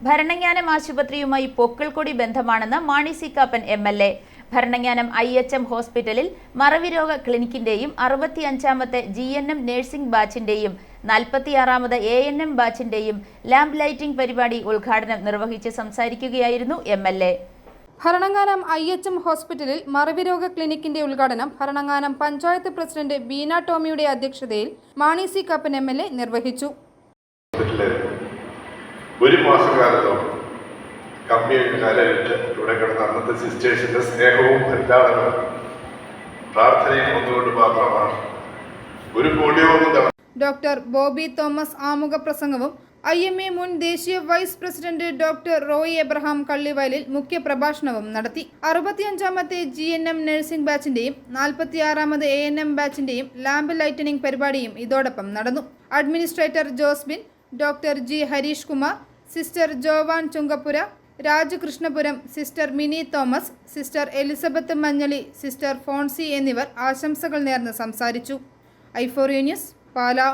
ഭരണങ്ങാനം ആശുപത്രിയുമായി പൊക്കിൾക്കൊടി ബന്ധമാണെന്ന് മാണി സി കാപ്പൻ MLA. ഭരണങ്ങാനം IHM ഹോസ്പിറ്റലിൽ മറവിരോഗ ക്ലിനിക്കിന്റെയും 65ാമത്തെ GNM നഴ്സിംഗ് ബാച്ചിന്റെയും 46ാമത് ANM ബാച്ചിന്റെയും ലാമ്പ് ലൈറ്റിംഗ് പരിപാടി ഉദ്ഘാടനം നിർവഹിച്ച് സംസാരിക്കുകയായിരുന്നു MLA. ഭരണങ്ങാനം IHM ഹോസ്പിറ്റലിൽ മറവിരോഗ ക്ലിനിക്കിന്റെ ഉദ്ഘാടനം ഭരണങ്ങാനം പഞ്ചായത്ത് പ്രസിഡന്റ് ബീന ടോമിയുടെ അധ്യക്ഷതയിൽ മാണി സി കാപ്പൻ MLA നിർവഹിച്ചു. ഒരു മാസക്കാലത്തോളം കമ്മിയായിട്ട് ഇവിടെ കിടന്ന അന്നത്തെ സിസ്റ്റേഴ്സിന്റെ സ്നേഹവും എല്ലാവരും പ്രാർത്ഥനയും ഒന്നുകൊണ്ട് മാത്രമാണ് ഒരു കോടിയോളം. ഡോക്ടർ ബോബി തോമസ് ആമുഖ പ്രസംഗവും IMA മുൻ ദേശീയ vice president doctor Roy Abraham Kallivayalil മുഖ്യ പ്രഭാഷണവും നടത്തി. 65ാമത്തെ GNM നഴ്സിംഗ് ബാച്ചിന്റെയും 46ാമത് ANM ബാച്ചിന്റെയും ലാമ്പ് ലൈറ്റനിംഗ് പരിപാടിയും ഇതോടൊപ്പം നടന്നു. Administrator Josbin, doctor G Harish Kumar, sister Joan Chunkappura, Rajakrishnapuram, sister Mini Thomas, sister Elizabeth Manjali, sister Fonsy എന്നിവർ ആശംസകൾ നേർന്ന് സംസാരിച്ചു. i4U news, Pala.